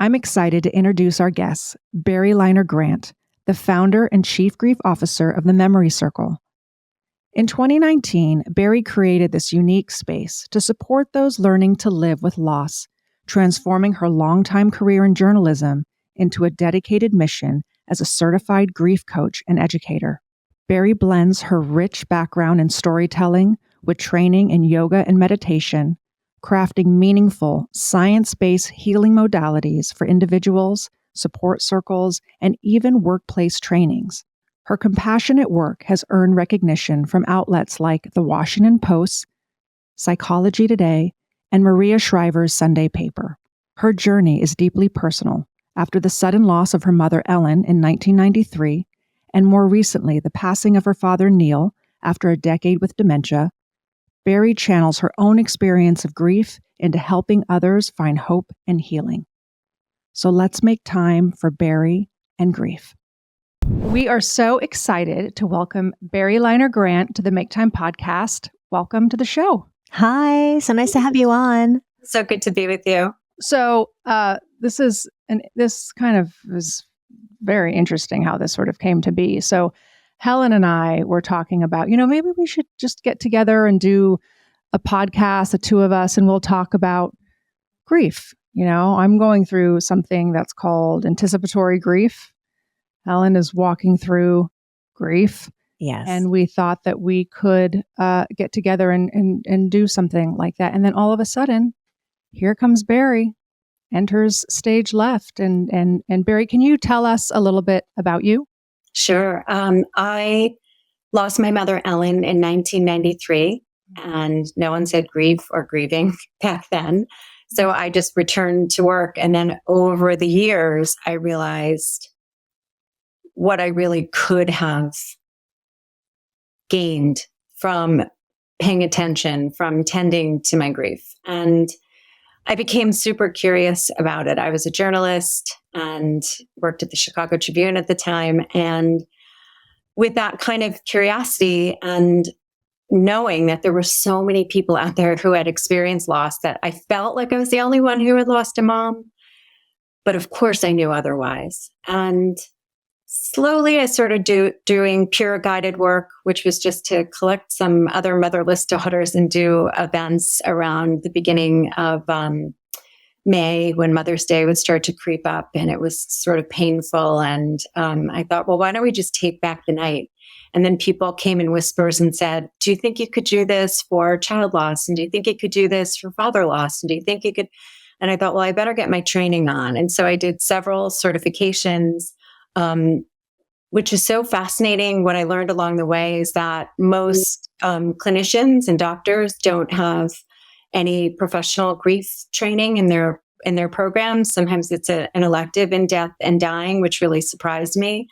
I'm excited to introduce our guest, Barri Leiner Grant, the founder and chief grief officer of the Memory Circle. In 2019, Barri created this unique space to support those learning to live with loss, transforming her longtime career in journalism into a dedicated mission as a certified grief coach and educator. Barri blends her rich background in storytelling with training in yoga and meditation, crafting meaningful, science-based healing modalities for individuals, support circles, and even workplace trainings. Her compassionate work has earned recognition from outlets like The Washington Post, Psychology Today, and Maria Shriver's Sunday paper. Her journey is deeply personal. After the sudden loss of her mother, Helen, in 1993, and more recently, the passing of her father, Neil, after a decade with dementia, Barri channels her own experience of grief into helping others find hope and healing. So let's make time for Barri and grief. We are so excited to welcome Barri Leiner Grant to the Make Time podcast. Welcome to the show. Hi, so nice to have you on. So good to be with you. So this kind of is very interesting how this sort of came to be. So Helen and I were talking about, maybe we should just get together and do a podcast, the two of us, and we'll talk about grief. I'm going through something that's called anticipatory grief. Helen is walking through grief. Yes. And we thought that we could get together and do something like that. And then all of a sudden, here comes Barri, enters stage left. And Barri, can you tell us a little bit about you? Sure. I lost my mother, Helen, in 1993, and no one said grief or grieving back then. So I just returned to work. And then over the years, I realized what I really could have gained from paying attention, from tending to my grief. And I became super curious about it. I was a journalist and worked at the Chicago Tribune at the time. And with that kind of curiosity and knowing that there were so many people out there who had experienced loss, that I felt like I was the only one who had lost a mom. But of course I knew otherwise. And slowly I started doing peer guided work, which was just to collect some other motherless daughters and do events around the beginning of May, when Mother's Day would start to creep up, and it was sort of painful. And I thought, well, why don't we just take back the night? And then people came in whispers and said, do you think you could do this for child loss? And do you think you could do this for father loss? And do you think you could? And I thought, well, I better get my training on. And so I did several certifications. Which is so fascinating. What I learned along the way is that most clinicians and doctors don't have any professional grief training in their programs. Sometimes it's an elective in death and dying, which really surprised me.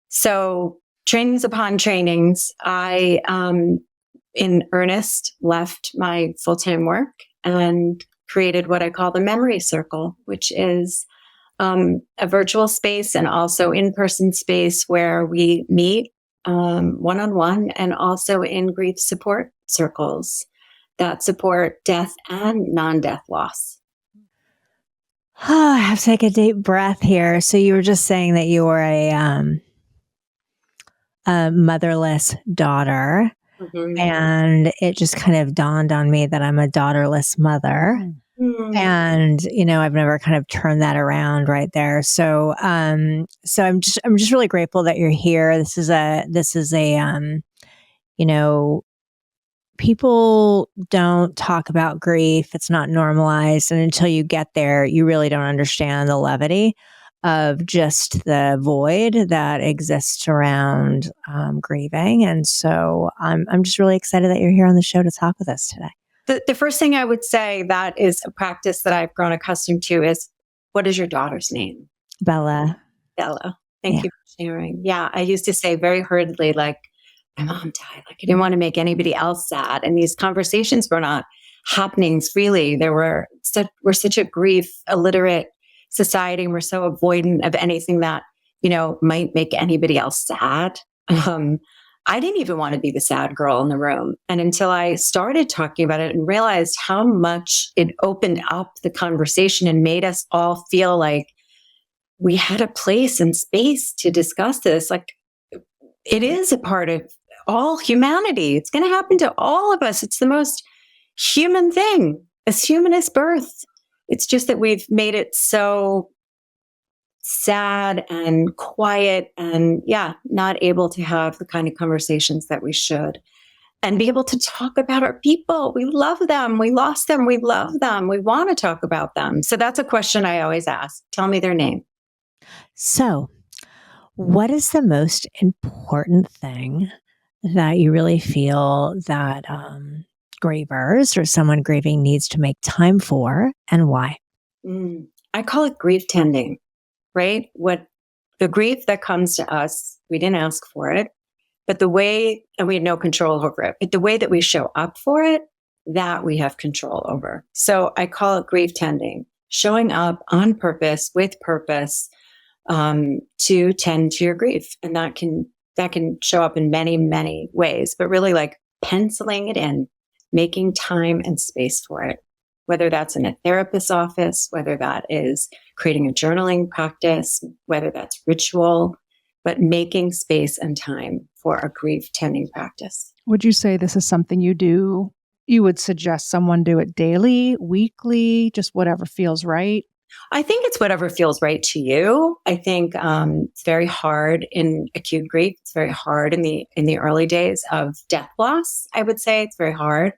So trainings upon trainings, I, in earnest, left my full-time work and created what I call the Memory Circle, which is a virtual space and also in-person space where we meet one-on-one, and also in grief support circles that support death and non-death loss. Oh, I have to take a deep breath here. So you were just saying that you were a motherless daughter, and it just kind of dawned on me that I'm a daughterless mother. And, I've never kind of turned that around right there. So, I'm just really grateful that you're here. This is a, people don't talk about grief. It's not normalized. And until you get there, you really don't understand the levity of just the void that exists around grieving. And so I'm just really excited that you're here on the show to talk with us today. The first thing I would say that is a practice that I've grown accustomed to is, what is your daughter's name? Bella. Bella. Thank you for sharing. Yeah, I used to say very hurriedly, like, my mom died. Like, I didn't want to make anybody else sad. And these conversations were not happening freely. We're such a grief illiterate society, and we're so avoidant of anything that, might make anybody else sad. I didn't even want to be the sad girl in the room. And until I started talking about it and realized how much it opened up the conversation and made us all feel like we had a place and space to discuss this. Like, it is a part of all humanity. It's going to happen to all of us. It's the most human thing, as human as birth. It's just that we've made it so sad and quiet and not able to have the kind of conversations that we should and be able to talk about our people. We love them. We lost them. We love them. We want to talk about them. So that's a question I always ask. Tell me their name. So, what is the most important thing that you really feel that grievers or someone grieving needs to make time for, and why? I call it grief tending, right? What the grief that comes to us, we didn't ask for it, but the way, and we had no control over it, but the way that we show up for it, that we have control over. So I call it grief tending, showing up on purpose, with purpose, to tend to your grief. And that can show up in many, many ways, but really like penciling it in, making time and space for it, whether that's in a therapist's office, whether that is creating a journaling practice, whether that's ritual, but making space and time for a grief tending practice. Would you say this is something you do? You would suggest someone do it daily, weekly, just whatever feels right? I think it's whatever feels right to you. I think it's very hard in acute grief. It's very hard in the early days of death loss. I would say it's very hard.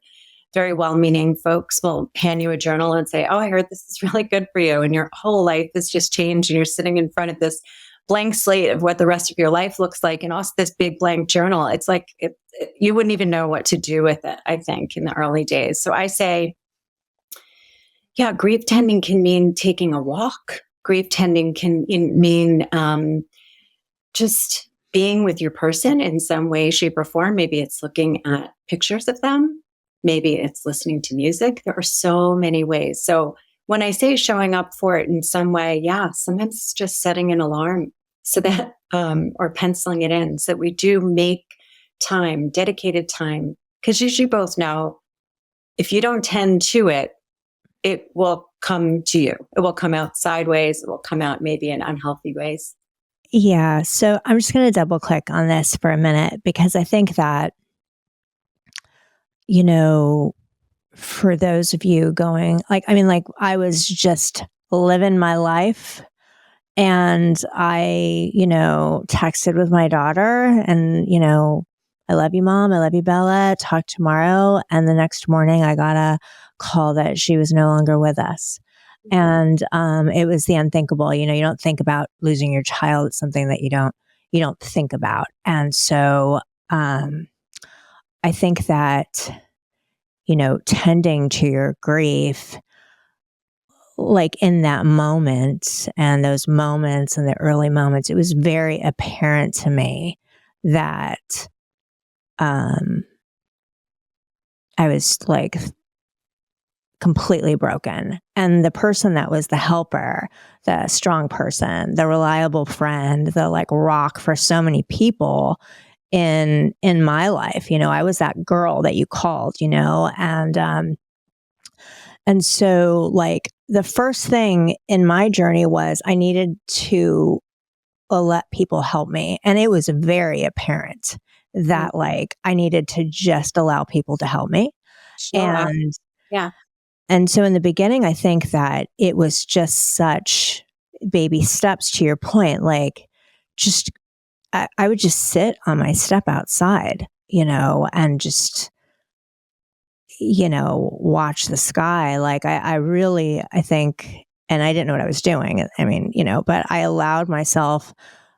Very well-meaning folks will hand you a journal and say, "Oh, I heard this is really good for you," and your whole life has just changed, and you're sitting in front of this blank slate of what the rest of your life looks like, and also this big blank journal. It's like you wouldn't even know what to do with it. I think in the early days. So I say, grief tending can mean taking a walk. Grief tending can mean just being with your person in some way, shape, or form. Maybe it's looking at pictures of them. Maybe it's listening to music. There are so many ways. So when I say showing up for it in some way, sometimes it's just setting an alarm so that, or penciling it in so that we do make time, dedicated time. Because as you both know, if you don't tend to it, it will come to you. It will come out sideways. It will come out maybe in unhealthy ways. Yeah. So I'm just going to double click on this for a minute because I think that, for those of you going, I was just living my life and I, texted with my daughter and, "I love you, Mom. I love you, Bella. Talk tomorrow." And the next morning I got a call that she was no longer with us. And it was the unthinkable. You don't think about losing your child. It's something that you don't think about. And so I think that, tending to your grief, like in that moment and those moments and the early moments, it was very apparent to me that I was like completely broken. And the person that was the helper, the strong person, the reliable friend, the like rock for so many people in my life, I was that girl that you called, and so like the first thing in my journey was I needed to let people help me. And it was very apparent that like I needed to just allow people to help me. Sure. And so in the beginning, I think that it was just such baby steps to your point, like just I would just sit on my step outside, and just, watch the sky. Like I think, and I didn't know what I was doing. I mean, but I allowed myself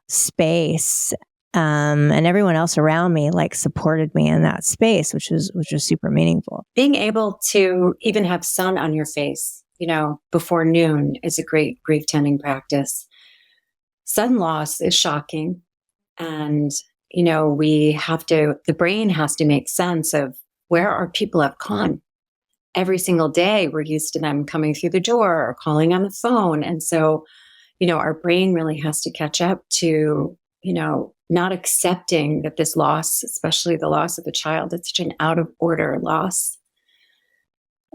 space, and everyone else around me like supported me in that space, which was super meaningful. Being able to even have sun on your face, before noon is a great grief tending practice. Sun loss is shocking. And, the brain has to make sense of where our people have gone. Every single day, we're used to them coming through the door or calling on the phone. And so, our brain really has to catch up to, not accepting that this loss, especially the loss of a child, it's such an out of order loss.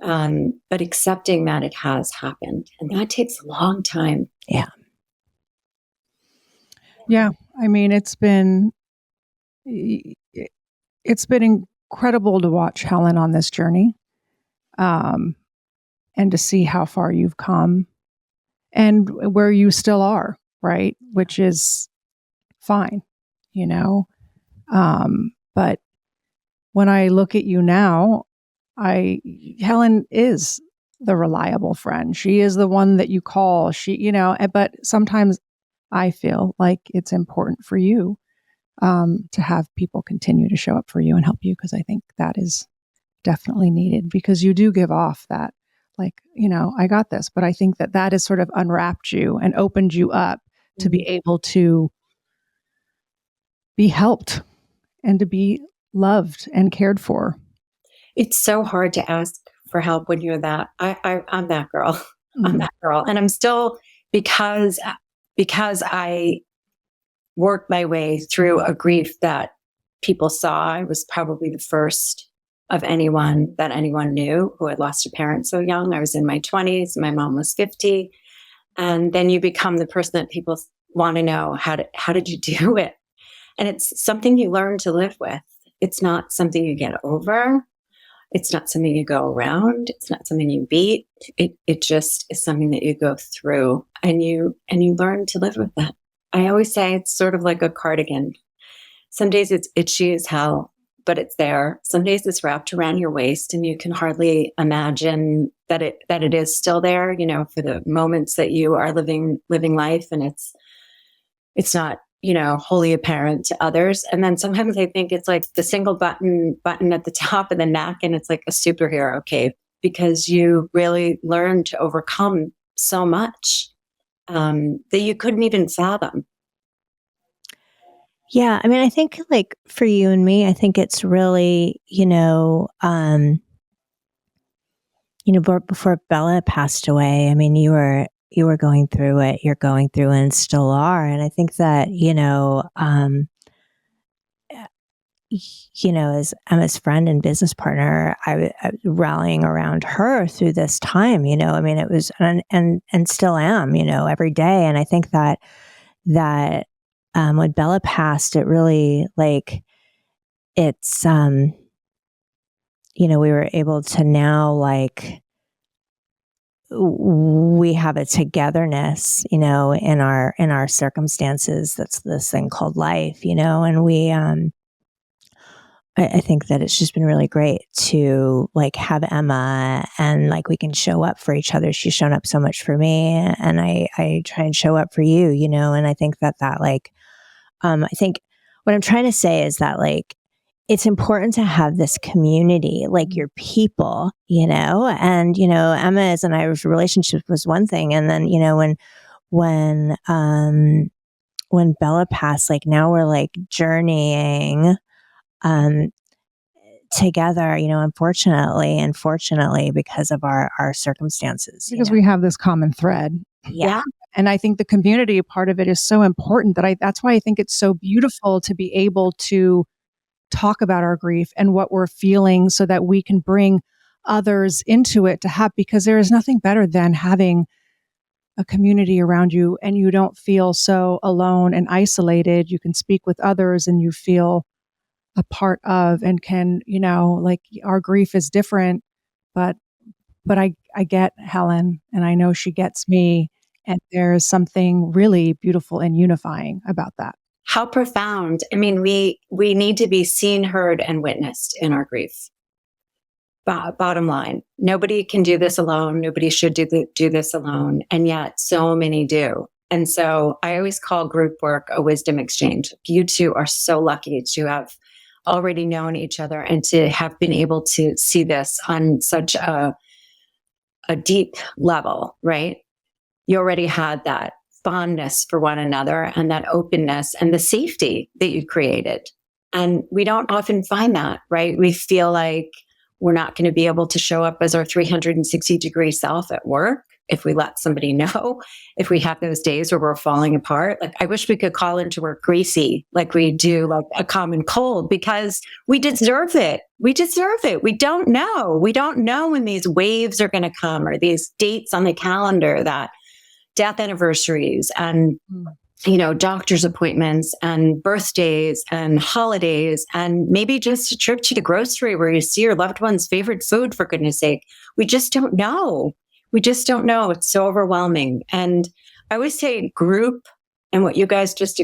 But accepting that it has happened. And that takes a long time. Yeah. Yeah. I mean, it's been incredible to watch Helen on this journey, and to see how far you've come and where you still are, right? Which is fine, you know? But when I look at you now, Helen is the reliable friend. She is the one that you call. But sometimes I feel like it's important for you to have people continue to show up for you and help you, because I think that is definitely needed, because you do give off that, like, I got this. But I think that has sort of unwrapped you and opened you up to be able to be helped and to be loved and cared for. It's so hard to ask for help when you're that. I'm that girl. I'm that girl. And I'm still, because I worked my way through a grief that people saw. I was probably the first of anyone that anyone knew who had lost a parent so young. I was in my 20s. My mom was 50. And then you become the person that people want to know, how did you do it? And it's something you learn to live with. It's not something you get over. It's not something you go around. It's not something you beat. It just is something that you go through, and you learn to live with that. I always say it's sort of like a cardigan. Some days it's itchy as hell, but it's there. Some days it's wrapped around your waist and you can hardly imagine that it is still there, for the moments that you are living life, and it's not, wholly apparent to others. And then sometimes I think it's like the single button at the top of the neck, and it's like a superhero cape, because you really learn to overcome so much that you couldn't even fathom. Yeah. I mean, I think like for you and me, I think it's really, before Bella passed away, I mean, you were going through it, you're going through it and still are. And I think that, as Emma's friend and business partner, I was rallying around her through this time, I mean, it was, and still am, every day. And I think that when Bella passed, it really, like, it's, we were able to now, like, we have a togetherness, in our circumstances. That's this thing called life, and we, I think that it's just been really great to like have Emma, and like we can show up for each other. She's shown up so much for me, and I try and show up for you, and I think that like, I think what I'm trying to say is that like, it's important to have this community, like your people, and, Emma's and I's relationship was one thing. And then, when Bella passed, like now we're like journeying, together, unfortunately and fortunately, because of our circumstances. Because we have this common thread. Yeah. And I think the community part of it is so important that's why I think it's so beautiful to be able to talk about our grief and what we're feeling, so that we can bring others into it because there is nothing better than having a community around you, and you don't feel so alone and isolated. You can speak with others and you feel a part of, and can, like, our grief is different, but I get Helen, and I know she gets me, and there's something really beautiful and unifying about that. How profound. I mean, we need to be seen, heard, and witnessed in our grief. Bottom line, nobody can do this alone. Nobody should do this alone. And yet so many do. And so I always call group work a wisdom exchange. You two are so lucky to have already known each other and to have been able to see this on such a deep level, right? You already had that fondness for one another and that openness and the safety that you created. And we don't often find that, right? We feel like we're not going to be able to show up as our 360-degree self at work. if we let somebody know, if we have those days where we're falling apart. Like, I wish we could call into work greasy, like we do like a common cold, because we deserve it. We deserve it. We don't know. We don't know when these waves are going to come, or these dates on the calendar, that death anniversaries and doctor's appointments and birthdays and holidays, and maybe just a trip to the grocery where you see your loved one's favorite food, for goodness sake. We just don't know. We just don't know. It's so overwhelming. And I always say group, and what you guys just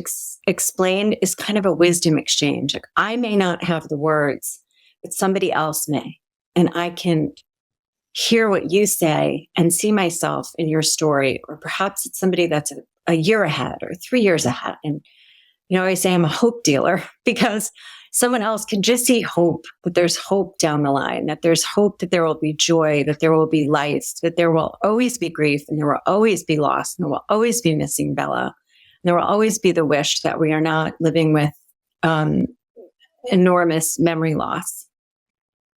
explained is kind of a wisdom exchange. Like, I may not have the words, but somebody else may. And I can hear what you say and see myself in your story. Or perhaps it's somebody that's a year ahead or 3 years ahead. And, I say I'm a hope dealer, because someone else can just see hope, that there's hope down the line, that there's hope, that there will be joy, that there will be life, that there will always be grief, and there will always be loss, and there will always be missing Bella. And there will always be the wish that we are not living with enormous memory loss.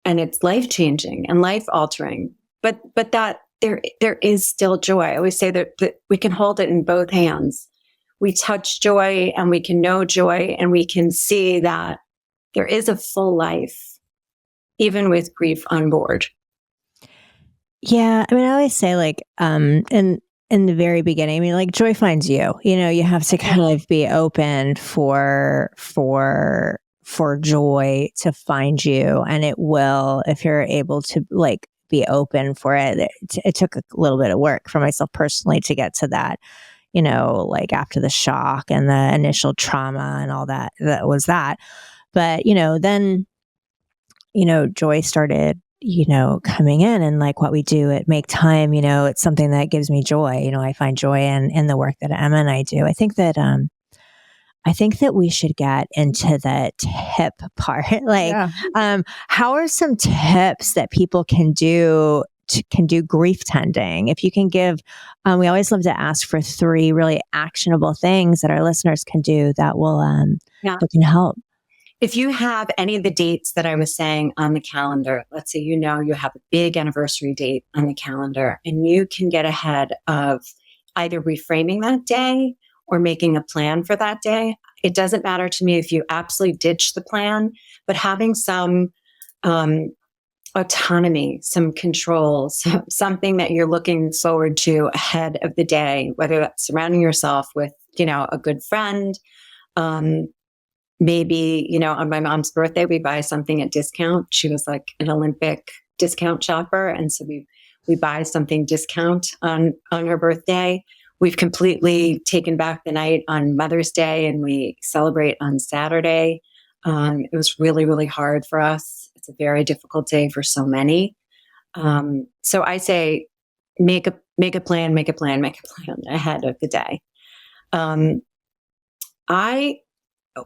And it's life-changing and life-altering. But that there is still joy. I always say that we can hold it in both hands. We touch joy, and we can know joy, and we can see that there is a full life, even with grief on board. Yeah. I mean, I always say, like, in the very beginning, I mean, like, joy finds you. You have to kind of be open for joy to find you, and it will, if you're able to, like, be open for it. It took a little bit of work for myself personally to get to that, like, after the shock and the initial trauma and all that was that. But, then, joy started, coming in, and like what we do at Make Time, it's something that gives me joy. I find joy in the work that Emma and I do. I think that we should get into the tip part. Like, how are some tips that people can do grief tending? If you can give, we always love to ask for 3 really actionable things that our listeners can do that will, that can help. If you have any of the dates that I was saying on the calendar, let's say you have a big anniversary date on the calendar, and you can get ahead of either reframing that day or making a plan for that day. It doesn't matter to me if you absolutely ditch the plan, but having some autonomy, some control, something that you're looking forward to ahead of the day, whether that's surrounding yourself with, a good friend. Maybe, on my mom's birthday, we buy something at discount. She was like an Olympic discount shopper. And so we buy something discount on her birthday. We've completely taken back the night on Mother's Day, and we celebrate on Saturday. It was really, really hard for us. It's a very difficult day for so many. So I say, make a plan ahead of the day. I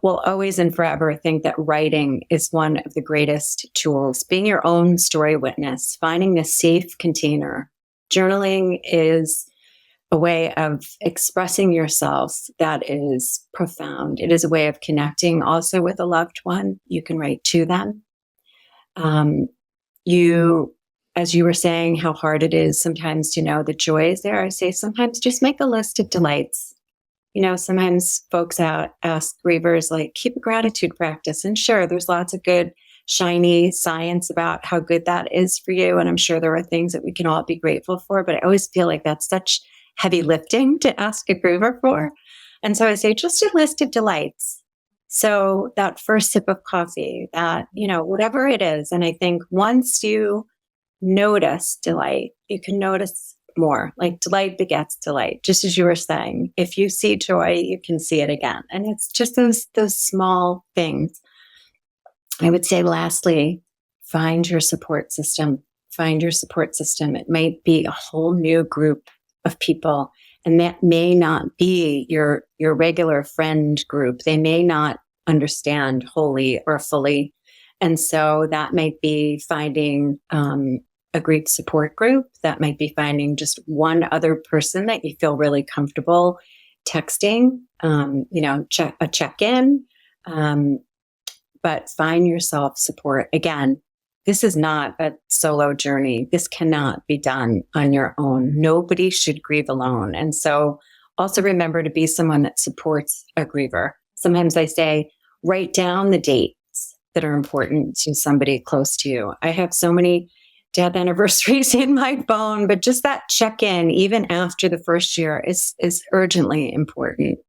will always and forever think that writing is one of the greatest tools. Being your own story witness, finding a safe container. Journaling is a way of expressing yourself that is profound. It is a way of connecting also with a loved one. You can write to them. As you were saying, how hard it is sometimes to know the joy is there. I say sometimes just make a list of delights. Sometimes folks ask grievers, like, keep a gratitude practice. And sure, there's lots of good, shiny science about how good that is for you. And I'm sure there are things that we can all be grateful for. But I always feel like that's such heavy lifting to ask a griever for. And so I say, just a list of delights. So that first sip of coffee, that, whatever it is. And I think once you notice delight, you can notice more. Like, delight begets delight, just as you were saying. If you see joy, you can see it again. And it's just those small things. I would say, lastly, find your support system. Find your support system. It might be a whole new group of people, and that may not be your regular friend group. They may not understand wholly or fully. And so that might be finding a grief support group. That might be finding just one other person that you feel really comfortable texting, a check-in. But find yourself support. Again, this is not a solo journey. This cannot be done on your own. Nobody should grieve alone. And so also remember to be someone that supports a griever. Sometimes I say, write down the dates that are important to somebody close to you. I have so many death anniversaries in my phone, but just that check-in, even after the first year, is urgently important.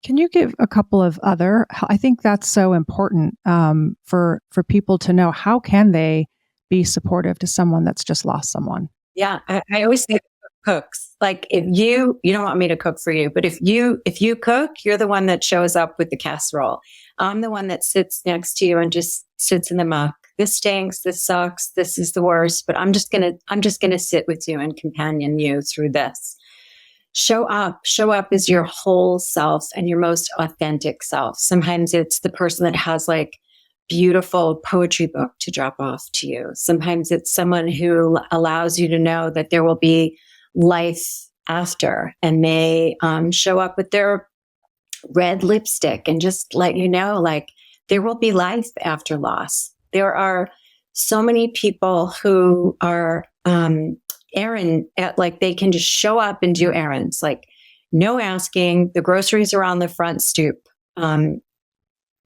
Can you give a couple of other? I think that's so important for people to know. How can they be supportive to someone that's just lost someone? Yeah, I always say cooks. Like if you don't want me to cook for you, but if you cook, you're the one that shows up with the casserole. I'm the one that sits next to you and just sits in the muck. This stinks. This sucks. This is the worst. But I'm just gonna sit with you and companion you through this. Show up. Show up as your whole self and your most authentic self. Sometimes it's the person that has like beautiful poetry book to drop off to you. Sometimes it's someone who allows you to know that there will be life after, and may show up with their red lipstick and just let you know, like, there will be life after loss. There are so many people who are like they can just show up and do errands, like no asking. The groceries are on the front stoop.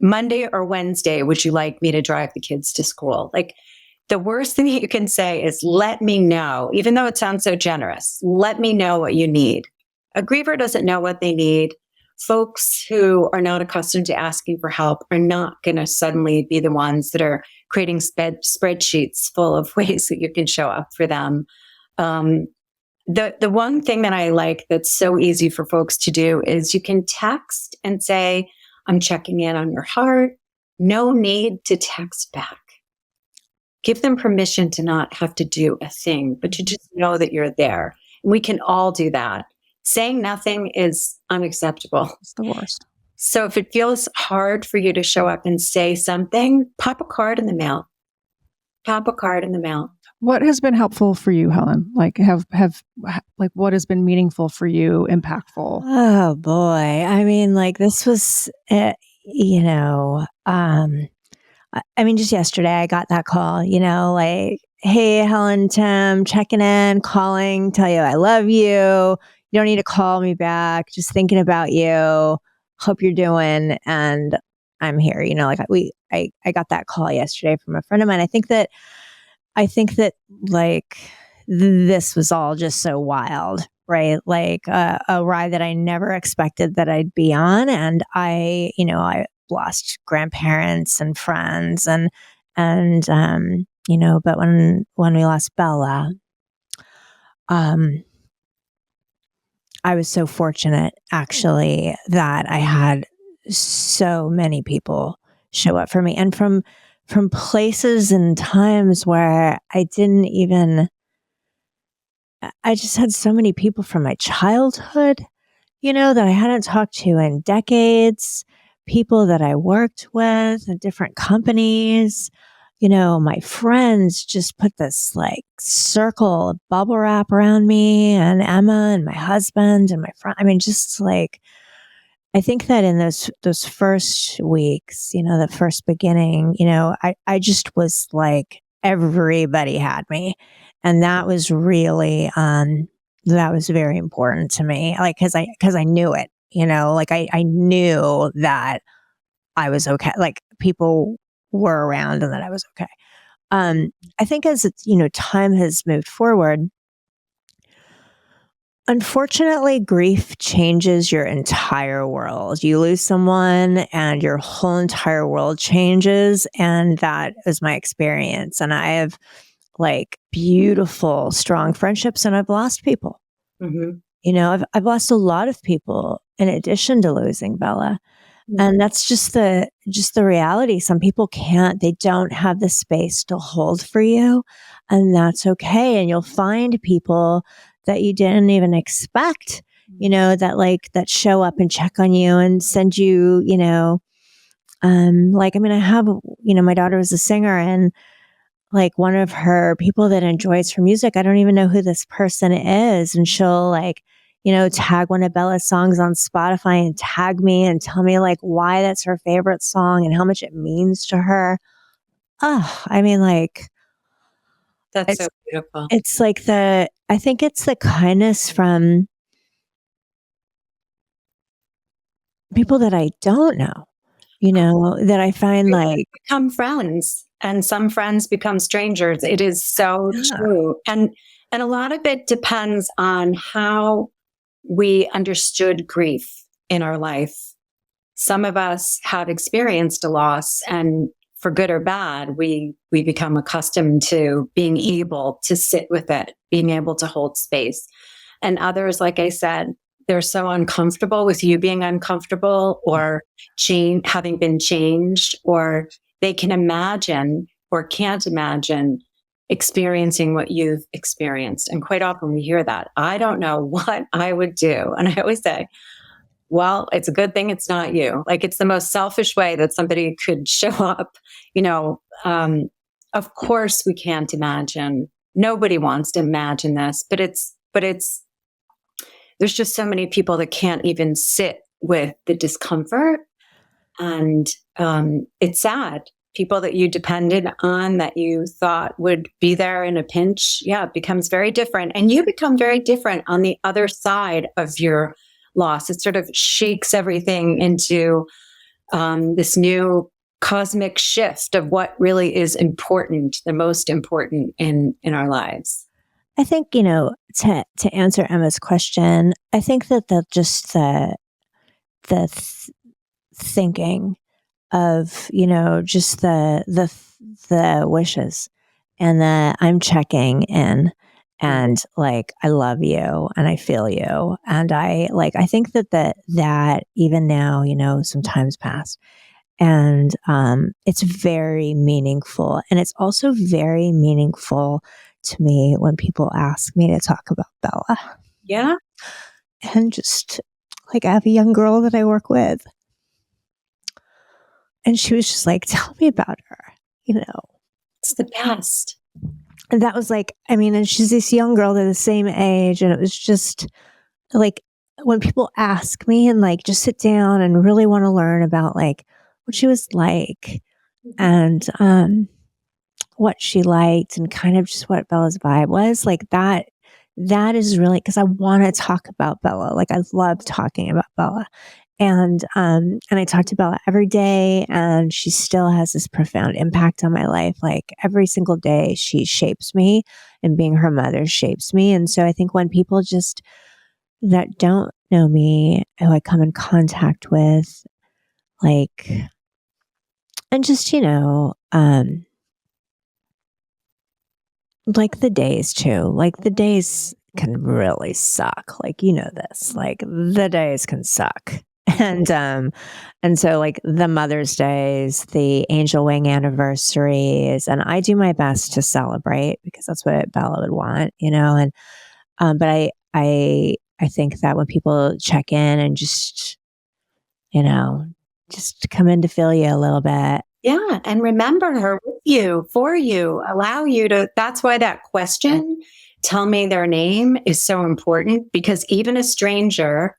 Monday or Wednesday, would you like me to drive the kids to school? Like the worst thing you can say is, let me know, even though it sounds so generous, let me know what you need. A griever doesn't know what they need. Folks who are not accustomed to asking for help are not going to suddenly be the ones that are creating spreadsheets full of ways that you can show up for them. The one thing that I like that's so easy for folks to do is you can text and say, I'm checking in on your heart. No need to text back. Give them permission to not have to do a thing, but to just know that you're there. And we can all do that. Saying nothing is unacceptable. It's the worst. So if it feels hard for you to show up and say something, pop a card in the mail. Pop a card in the mail. What has been helpful for you, Helen? Like like what has been meaningful for you, impactful? Oh boy. I mean, like this was, I mean, just yesterday I got that call, like, hey, Helen, Tim, checking in, calling, tell you I love you. You don't need to call me back. Just thinking about you. Hope you're doing. And I'm here, like I got that call yesterday from a friend of mine. I think that like this was all just so wild, right? Like a ride that I never expected that I'd be on. And I lost grandparents and friends and but when we lost Bella, I was so fortunate actually that I had so many people show up for me, and from places and times where I just had so many people from my childhood, that I hadn't talked to in decades, people that I worked with in different companies. My friends just put this like circle of bubble wrap around me, and Emma and my husband and my friend. I mean, just like, I think that in those first weeks, the first beginning, I just was like, everybody had me. And that was really, that was very important to me. Like, cause I knew it, like I knew that I was okay. Like people were around and that I was okay. I think as time has moved forward, unfortunately, grief changes your entire world. You lose someone and your whole entire world changes. And that is my experience. And I have like beautiful, strong friendships, and I've lost people. Mm-hmm. I've lost a lot of people in addition to losing Bella. And that's just the reality. Some people they don't have the space to hold for you, and that's okay. And you'll find people that you didn't even expect, that show up and check on you and send you, I have, my daughter was a singer, and like one of her people that enjoys her music, I don't even know who this person is. And she'll tag one of Bella's songs on Spotify and tag me and tell me like why that's her favorite song and how much it means to her. Oh, I mean, like That's so beautiful. It's like I think it's the kindness from people that I don't know, that I find like Become friends, and some friends become strangers. It is so true. And a lot of it depends on how we understood grief in our life. Some of us have experienced a loss, and for good or bad, we become accustomed to being able to sit with it, being able to hold space. And others, like I said, they're so uncomfortable with you being uncomfortable or having been changed, or they can imagine or can't imagine experiencing what you've experienced. And quite often we hear that. I don't know what I would do. And I always say, well, it's a good thing it's not you. Like, it's the most selfish way that somebody could show up. Of course we can't imagine. Nobody wants to imagine this, but there's just so many people that can't even sit with the discomfort. And it's sad. People that you depended on, that you thought would be there in a pinch, it becomes very different. And you become very different on the other side of your loss. It sort of shakes everything into this new cosmic shift of what really is important, the most important in our lives. I think, to answer Emma's question, I think that thinking of, just the wishes, and that I'm checking in, and like, I love you and I feel you. And I think that even now, some time's passed, and it's very meaningful. And it's also very meaningful to me when people ask me to talk about Bella. Yeah. And just like, I have a young girl that I work with, and she was just like, tell me about her, It's the best. And that was like, and she's this young girl, they're the same age. And it was just like, when people ask me and like just sit down and really want to learn about like what she was like, and what she liked, and kind of just what Bella's vibe was, like that is really, because I want to talk about Bella. Like, I love talking about Bella. And I talk to Bella every day, and she still has this profound impact on my life. Like, every single day she shapes me, and being her mother shapes me. And so I think when people just that don't know me, who I come in contact with, like, and just, like the days too, like the days can really suck. Like, this, like the days can suck. And so like the Mother's Days, the Angel Wing anniversaries, and I do my best to celebrate because that's what Bella would want, and, but I think that when people check in and just come in to feel you a little bit. Yeah. And remember her with you, for you, allow you to. That's why that question, tell me their name, is so important, because even a stranger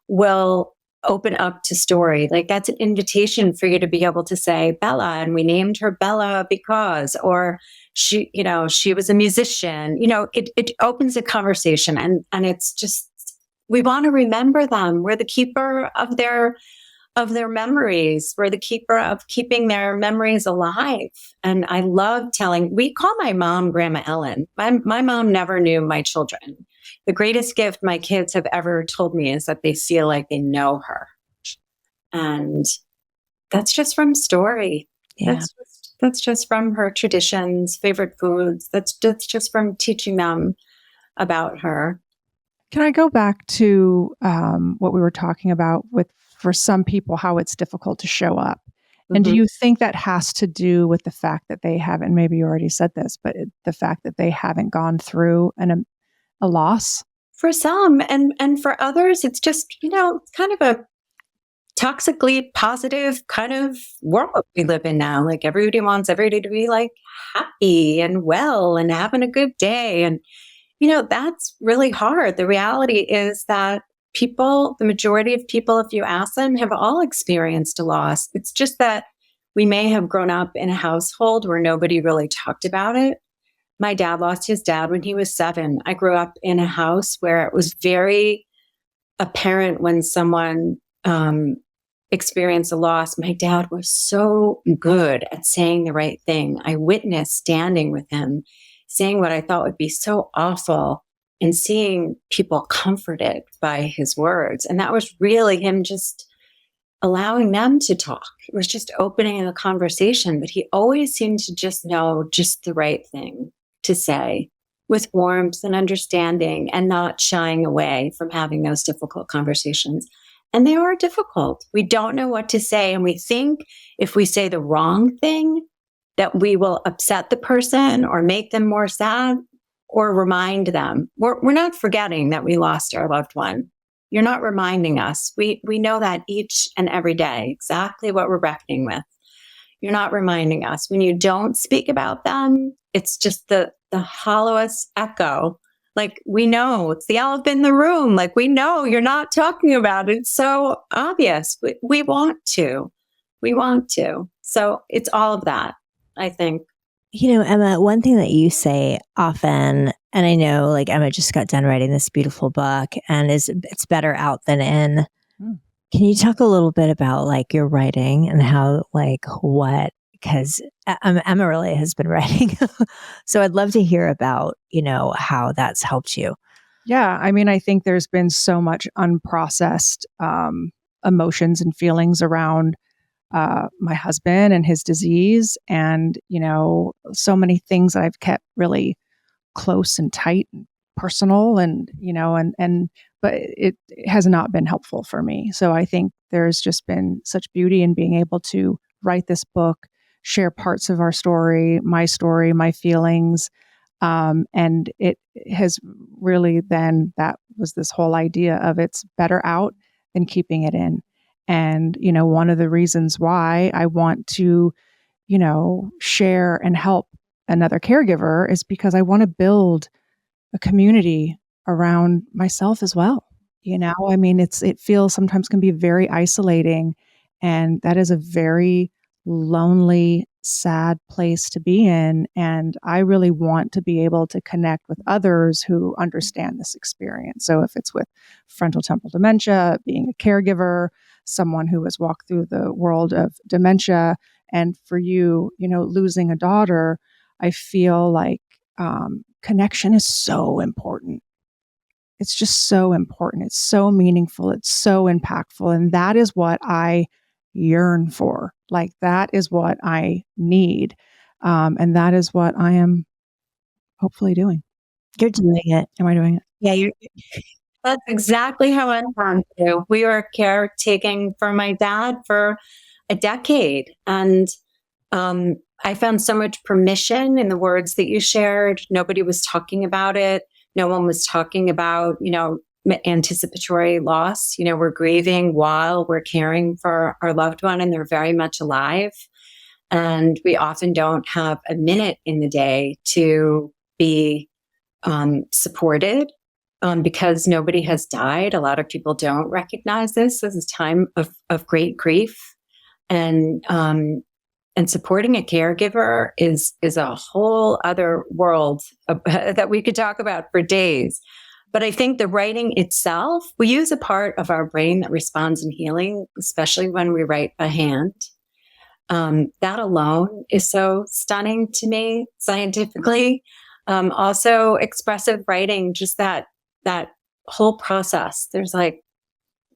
will open up to story. Like, that's an invitation for you to be able to say Bella, and we named her Bella because, or she, she was a musician. It opens a conversation, and it's just, we want to remember them. We're the keeper of their memories. We're the keeper of keeping their memories alive. And I love we call my mom Grandma Helen. My mom never knew my children. The greatest gift my kids have ever told me is that they feel like they know her. And that's just from story. Yeah. That's just from her traditions, favorite foods. That's just from teaching them about her. Can I go back to what we were talking about for some people, how it's difficult to show up? And do you think that has to do with the fact that they haven't, maybe you already said this, but the fact that they haven't gone through a loss? For some, and for others, it's just, it's kind of a toxically positive kind of world we live in now. Like, everybody wants everybody to be like happy and well and having a good day. And, that's really hard. The reality is that the majority of people, if you ask them, have all experienced a loss. It's just that we may have grown up in a household where nobody really talked about it. My dad lost his dad when he was 7. I grew up in a house where it was very apparent when someone experienced a loss. My dad was so good at saying the right thing. I witnessed standing with him, saying what I thought would be so awful and seeing people comforted by his words. And that was really him just allowing them to talk. It was just opening a conversation, but he always seemed to just know just the right thing to say with warmth and understanding and not shying away from having those difficult conversations. And they are difficult. We don't know what to say. And we think if we say the wrong thing, that we will upset the person or make them more sad or remind them. We're not forgetting that we lost our loved one. You're not reminding us. We know that each and every day, exactly what we're reckoning with. You're not reminding us. When you don't speak about them, it's just the hollowest echo. Like, we know it's the elephant in the room. Like, we know you're not talking about it. It's so obvious. We want to. We want to. So it's all of that, I think. You know, Emma, one thing that you say often, and I know like Emma just got done writing this beautiful book and it's better out than in. Can you talk a little bit about like your writing and how like what, because Emma really has been writing. So I'd love to hear about, you know, how that's helped you. Yeah. I mean, I think there's been so much unprocessed emotions and feelings around my husband and his disease, and, you know, so many things that I've kept really close and tight and personal, and, you know, but it has not been helpful for me. So I think there's just been such beauty in being able to write this book, share parts of our story, my feelings. And it has really then, that was this whole idea of it's better out than keeping it in. And, you know, one of the reasons why I want to, you know, share and help another caregiver is because I want to build a community around myself as well. You know, I mean, it feels sometimes can be very isolating, and that is a very lonely, sad place to be in. And I really want to be able to connect with others who understand this experience. So if it's with frontal temporal dementia, being a caregiver, someone who has walked through the world of dementia, and for you, you know, losing a daughter, I feel like connection is so important. It's just so important. It's so meaningful. It's so impactful. And that is what I yearn for. Like, that is what I need. And that is what I am hopefully doing. You're doing it. Am I doing it? Yeah, That's exactly how I want to. We were caretaking for my dad for a decade. And I found so much permission in the words that you shared. Nobody was talking about it. No one was talking about, you know, anticipatory loss. You know, we're grieving while we're caring for our loved one, and they're very much alive. And we often don't have a minute in the day to be supported because nobody has died. A lot of people don't recognize this as a time of great grief. And supporting a caregiver is a whole other world that we could talk about for days. But I think the writing itself, we use a part of our brain that responds in healing, especially when we write by hand. That alone is so stunning to me scientifically. Also, expressive writing, just that whole process. There's like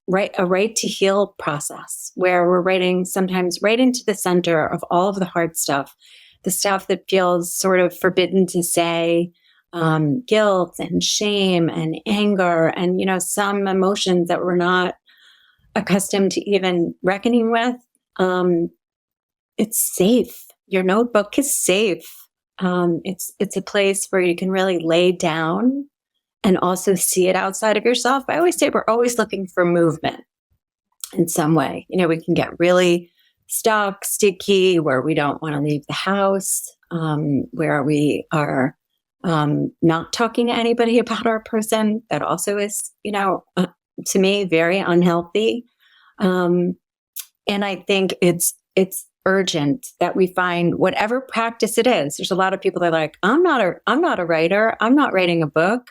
a right to heal process where we're writing sometimes right into the center of all of the hard stuff, the stuff that feels sort of forbidden to say, guilt and shame and anger and, you know, some emotions that we're not accustomed to even reckoning with. It's safe. Your notebook is safe. It's a place where you can really lay down and also see it outside of yourself. I always say we're always looking for movement in some way. You know, we can get really stuck, sticky, where we don't want to leave the house, where we are not talking to anybody about our person. That also is, you know, to me, very unhealthy. And I think it's urgent that we find whatever practice it is. There's a lot of people that are like, I'm not a writer. I'm not writing a book.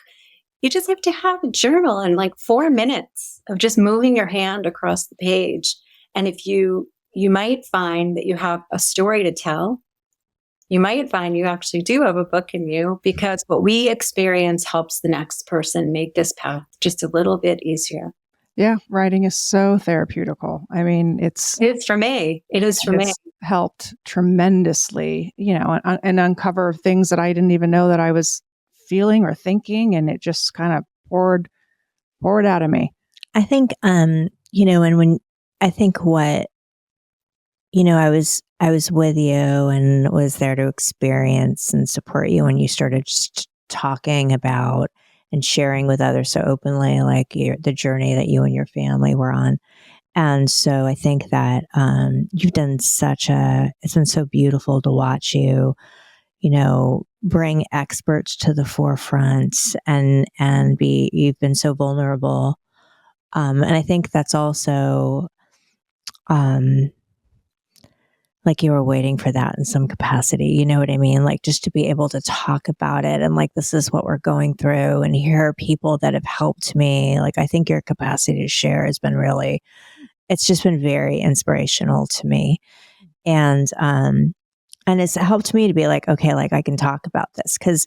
You just have to have a journal and like 4 minutes of just moving your hand across the page. And if you might find that you have a story to tell. You might find you actually do have a book in you, because what we experience helps the next person make this path just a little bit easier. Yeah, writing is so therapeutical. I mean, It is for me. It is for me. it's helped tremendously, and uncover things that I didn't even know that I was feeling or thinking, and it just kind of poured out of me. I think, and when I think what, I was with you and was there to experience and support you when you started just talking about and sharing with others so openly, like the journey that you and your family were on. And so I think that you've done it's been so beautiful to watch you, bring experts to the forefront and you've been so vulnerable. And I think that's also, like you were waiting for that in some capacity. You know what I mean? Like just to be able to talk about it and like, this is what we're going through, and hear people that have helped me. Like, I think your capacity to share has been it's just been very inspirational to me. And it's helped me to be like, okay, like I can talk about this. Cause,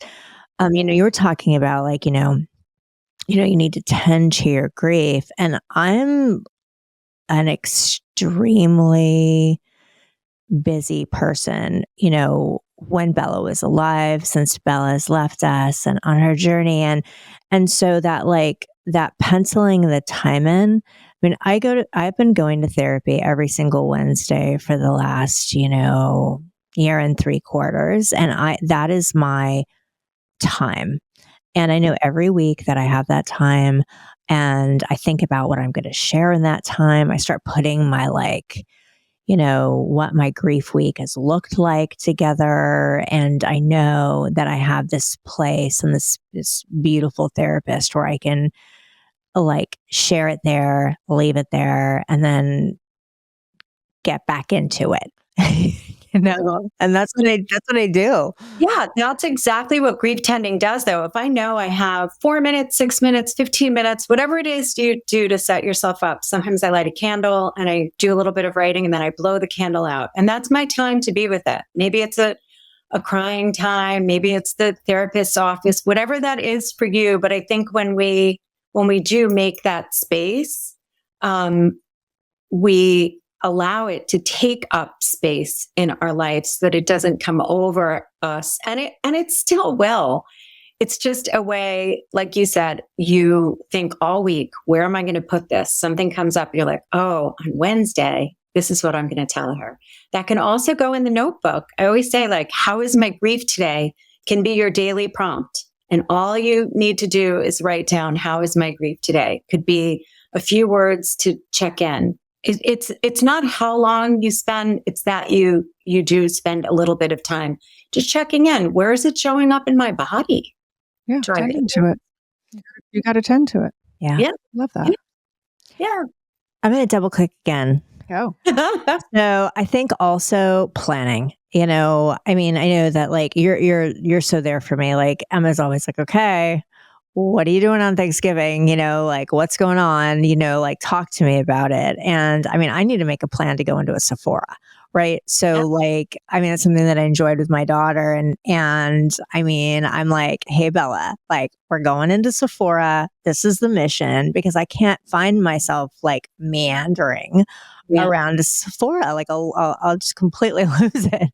you were talking about like, you need to tend to your grief. And I'm an extremely busy person, when Bella was alive, since Bella's left us and on her journey. And so that like that penciling the time in, I mean, I've been going to therapy every single Wednesday for the last, year and 3/4. And that is my time. And I know every week that I have that time, and I think about what I'm going to share in that time. I start putting my what my grief week has looked like together. And I know that I have this place and this beautiful therapist where I can like share it there, leave it there, and then get back into it. And that's what I do. Yeah, that's exactly what grief tending does, though. If I know I have 4 minutes, 6 minutes, 15 minutes, whatever it is you do to set yourself up, sometimes I light a candle and I do a little bit of writing and then I blow the candle out. And that's my time to be with it. Maybe it's a crying time, maybe it's the therapist's office, whatever that is for you. But I think when we do make that space, we allow it to take up space in our lives so that it doesn't come over us. And it still will. It's just a way, like you said, you think all week, where am I going to put this? Something comes up, you're like, oh, on Wednesday, this is what I'm going to tell her. That can also go in the notebook. I always say, like, how is my grief today? Can be your daily prompt. And all you need to do is write down, how is my grief today? Could be a few words to check in. It's not how long you spend. It's that you do spend a little bit of time just checking in. Where is it showing up in my body? Yeah, tend to it. You got to tend to it. Yeah. Love that. Yeah. I'm going to double click again. Go. So I think also planning. I mean, I know that like you're so there for me. Like Emma's always like, okay, what are you doing on Thanksgiving? Like what's going on? Like talk to me about it. And I mean, I need to make a plan to go into a Sephora, right? So like, I mean, it's something that I enjoyed with my daughter. And I mean, I'm like, hey, Bella, like we're going into Sephora. This is the mission, because I can't find myself like meandering around a Sephora. Like I'll just completely lose it.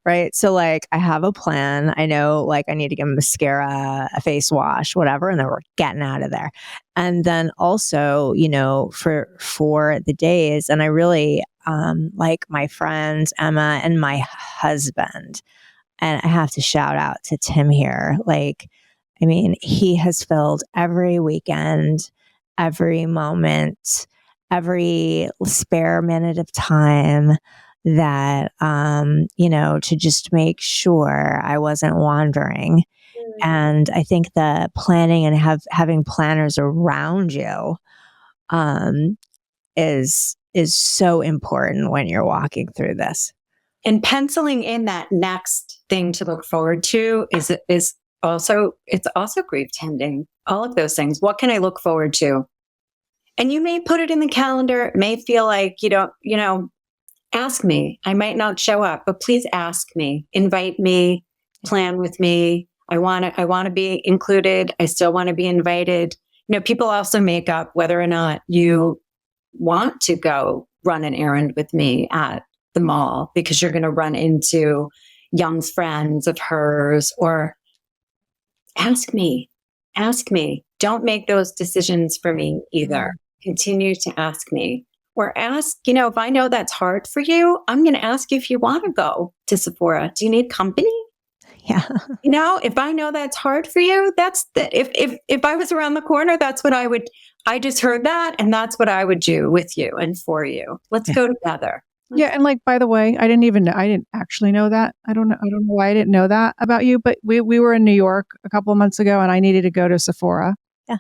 Right. So like I have a plan. I know like I need to get mascara, a face wash, whatever. And then we're getting out of there. And then also, for the days, and I really like my friends, Emma and my husband, and I have to shout out to Tim here. Like, I mean, he has filled every weekend, every moment, every spare minute of time that, to just make sure I wasn't wandering. And I think the planning and having planners around you, is so important when you're walking through this. And penciling in that next thing to look forward to is also, it's also grief tending, all of those things. What can I look forward to? And you may put it in the calendar. It may feel like ask me. I might not show up, but please ask me, invite me, plan with me. I want to be included. I still want to be invited. People also make up whether or not you want to go run an errand with me at the mall because you're going to run into young friends of hers, or ask me. Don't make those decisions for me either. Continue to ask me, or ask, if I know that's hard for you, I'm going to ask you if you want to go to Sephora. Do you need company? Yeah. If I know that's hard for you, if I was around the corner, that's what I just heard that. And that's what I would do with you and for you. Let's go together. Yeah. And by the way, I didn't actually know that. I don't know why I didn't know that about you, but we were in New York a couple of months ago and I needed to go to Sephora. Yeah.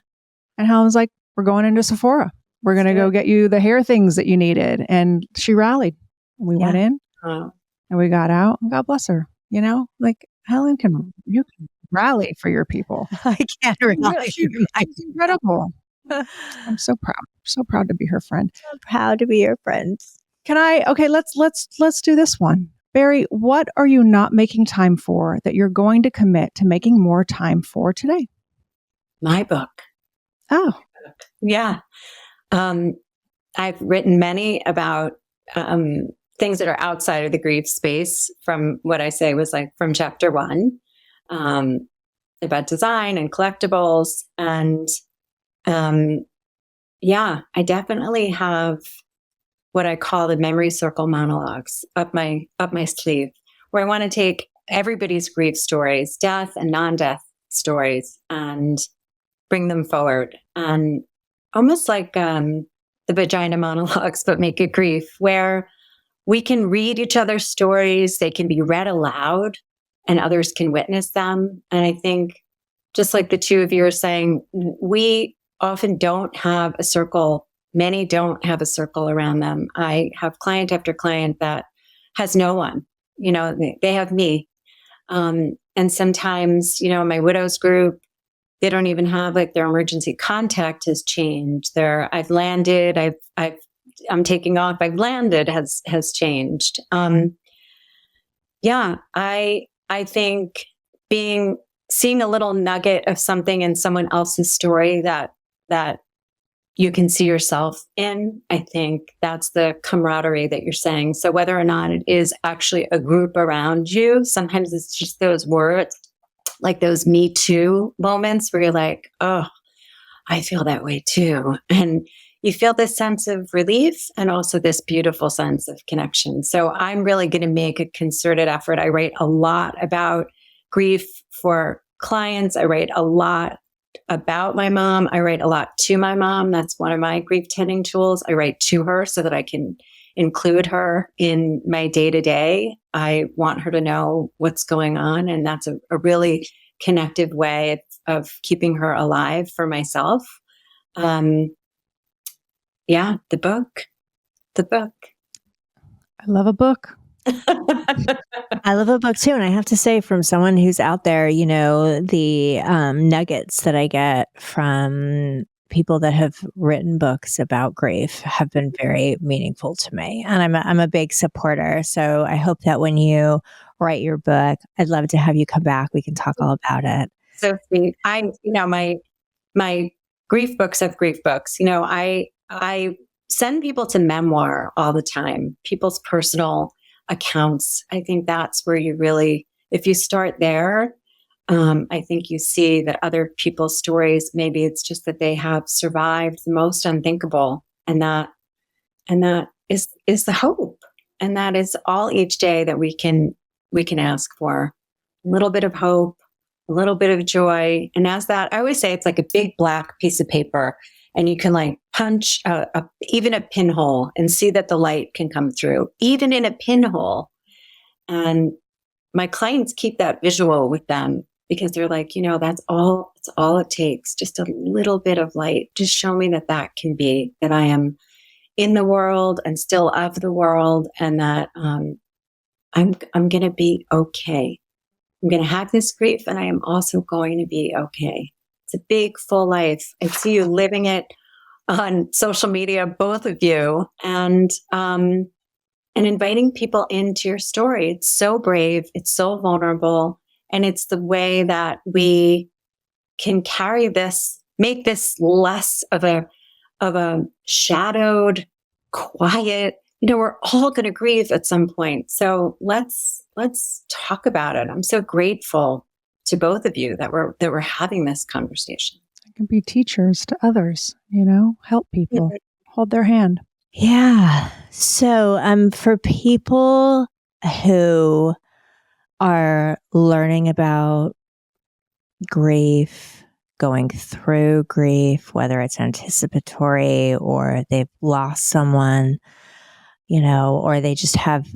And Helen was like, we're going into Sephora. We're going to go get you the hair things that you needed. And she rallied. We went in and we got out, and God bless her. Helen you can rally for your people. I can't rally. She's incredible. I'm so proud to be her friend. So proud to be your friend. Let's do this one. Barri, what are you not making time for that you're going to commit to making more time for today? My book. Oh. Yeah. I've written many about things that are outside of the grief space, from what I say was from chapter 1, about design and collectibles. And I definitely have what I call the memory circle monologues up my sleeve, where I want to take everybody's grief stories, death and non-death stories, and bring them forward. And almost like the vagina monologues, but make it grief, where we can read each other's stories. They can be read aloud and others can witness them. And I think, just like the two of you are saying, we often don't have a circle. Many don't have a circle around them. I have client after client that has no one. They have me. And sometimes, my widow's group, they don't even have their emergency contact has changed. I've landed. I'm taking off. I've landed has changed. I think seeing a little nugget of something in someone else's story that you can see yourself in, I think that's the camaraderie that you're saying. So whether or not it is actually a group around you, sometimes it's just those words, like those Me Too moments where you're like, oh, I feel that way too. And you feel this sense of relief and also this beautiful sense of connection. So I'm really going to make a concerted effort. I write a lot about grief for clients. I write a lot about my mom. I write a lot to my mom. That's one of my grief tending tools. I write to her so that I can include her in my day-to-day. I want her to know what's going on. And that's a really connective way of keeping her alive for myself. The book. I love a book. I love a book too. And I have to say, from someone who's out there, the nuggets that I get from people that have written books about grief have been very meaningful to me. And I'm a big supporter. So I hope that when you write your book, I'd love to have you come back. We can talk all about it. So sweet. My grief books have grief books. I send people to memoir all the time, people's personal accounts. I think that's where you really, if you start there, I think you see that other people's stories, maybe it's just that they have survived the most unthinkable. And that is the hope. And that is all each day that we can ask for. A little bit of hope, a little bit of joy. And as that, I always say it's like a big black piece of paper. And you can punch even a pinhole and see that the light can come through, even in a pinhole. And my clients keep that visual with them because they're like, it's all it takes. Just a little bit of light. Just show me that can be, that I am in the world and still of the world, and that I'm going to be okay. I'm going to have this grief, and I am also going to be okay. It's a big, full life. I see you living it on social media, both of you, and inviting people into your story. It's so brave. It's so vulnerable. And it's the way that we can carry this, make this less of a shadowed, quiet, we're all going to grieve at some point. So let's talk about it. I'm so grateful to both of you that we're having this conversation. I can be teachers to others, help people, hold their hand. Yeah. So, for people who are learning about grief, going through grief, whether it's anticipatory or they've lost someone, or they just have,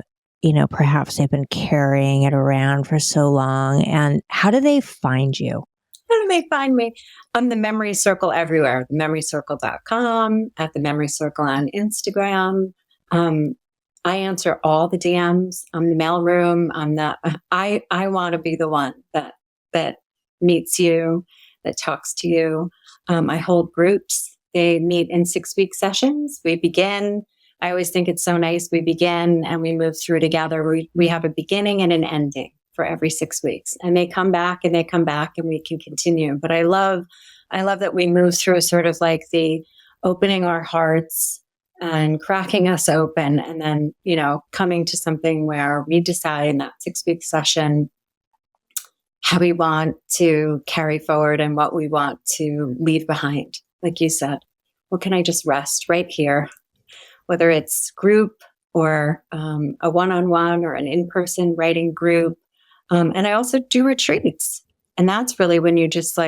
perhaps they've been carrying it around for so long. And how do they find you? How do they find me? I'm the Memory Circle everywhere. TheMemoryCircle.com, at The Memory Circle on Instagram. I answer all the DMs. I'm the mailroom. I want to be the one that meets you, that talks to you. I hold groups. They meet in 6-week sessions. We begin. I always think it's so nice. We begin and we move through together. We have a beginning and an ending for every 6 weeks, and they come back and we can continue. But I love that we move through sort of like the opening our hearts and cracking us open, and then, coming to something where we decide in that 6-week session how we want to carry forward and what we want to leave behind. Like you said, well, can I just rest right here? Whether it's group or a one-on-one or an in-person writing group. And I also do retreats. And that's really when you just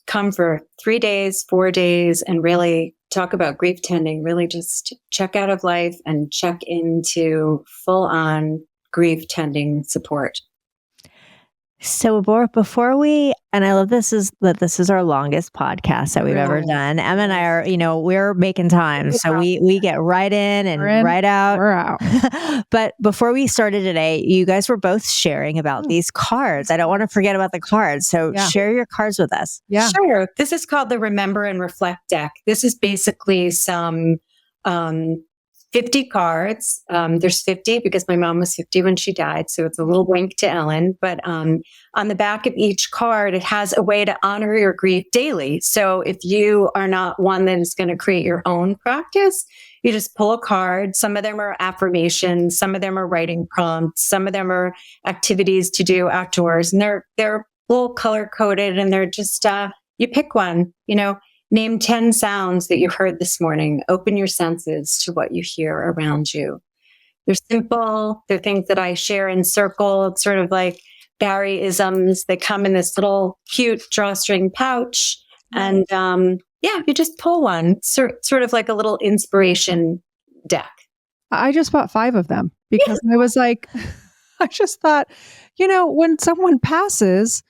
come for 3 days, 4 days, and really talk about grief tending, really just check out of life and check into full-on grief tending support. So before we, and I love this is our longest podcast that we've ever done. Emma and I are, we're making time. So we get right in and right out. We're out. But before we started today, you guys were both sharing about these cards. I don't want to forget about the cards. So share your cards with us. Yeah. Sure. This is called the Remember and Reflect deck. This is basically some 50 cards. There's 50 because my mom was 50 when she died. So it's a little wink to Ellen. But on the back of each card, it has a way to honor your grief daily. So if you are not one that is going to create your own practice, you just pull a card. Some of them are affirmations. Some of them are writing prompts. Some of them are activities to do outdoors. And they're a little color coded, and they're just, you pick one, Name 10 sounds that you heard this morning. Open your senses to what you hear around you. They're simple. They're things that I share in circle. It's sort of like Barry-isms. They come in this little cute drawstring pouch. And you just pull one. Sort of like a little inspiration deck. I just bought 5 of them because I was like, I just thought, when someone passes,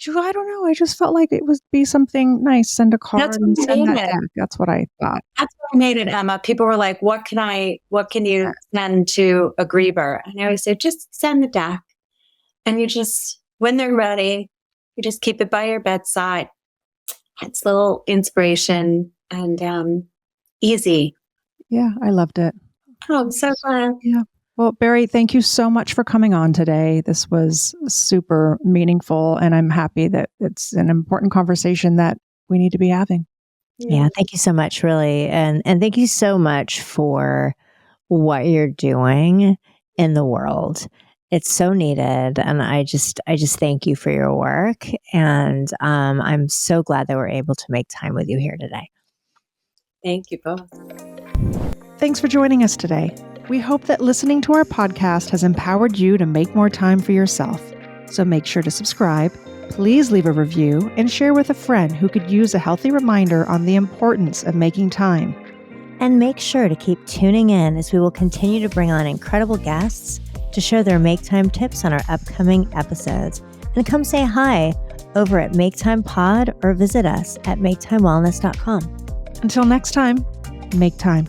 I don't know. I just felt like it would be something nice. Send a card and send that deck. That's what I thought. That's what I made it, Emma. People were like, what can you send to a griever? And I always say, just send the deck. And you just, when they're ready, you just keep it by your bedside. It's a little inspiration and easy. Yeah, I loved it. Oh, I'm so glad. Yeah. Well, Barri, thank you so much for coming on today. This was super meaningful, and I'm happy that it's an important conversation that we need to be having. Yeah, thank you so much, really. And thank you so much for what you're doing in the world. It's so needed. And I just thank you for your work. And I'm so glad that we're able to make time with you here today. Thank you both. Thanks for joining us today. We hope that listening to our podcast has empowered you to make more time for yourself. So make sure to subscribe, please leave a review, and share with a friend who could use a healthy reminder on the importance of making time. And make sure to keep tuning in as we will continue to bring on incredible guests to share their Make Time tips on our upcoming episodes. And come say hi over at Make Time Pod or visit us at maketimewellness.com. Until next time, make time.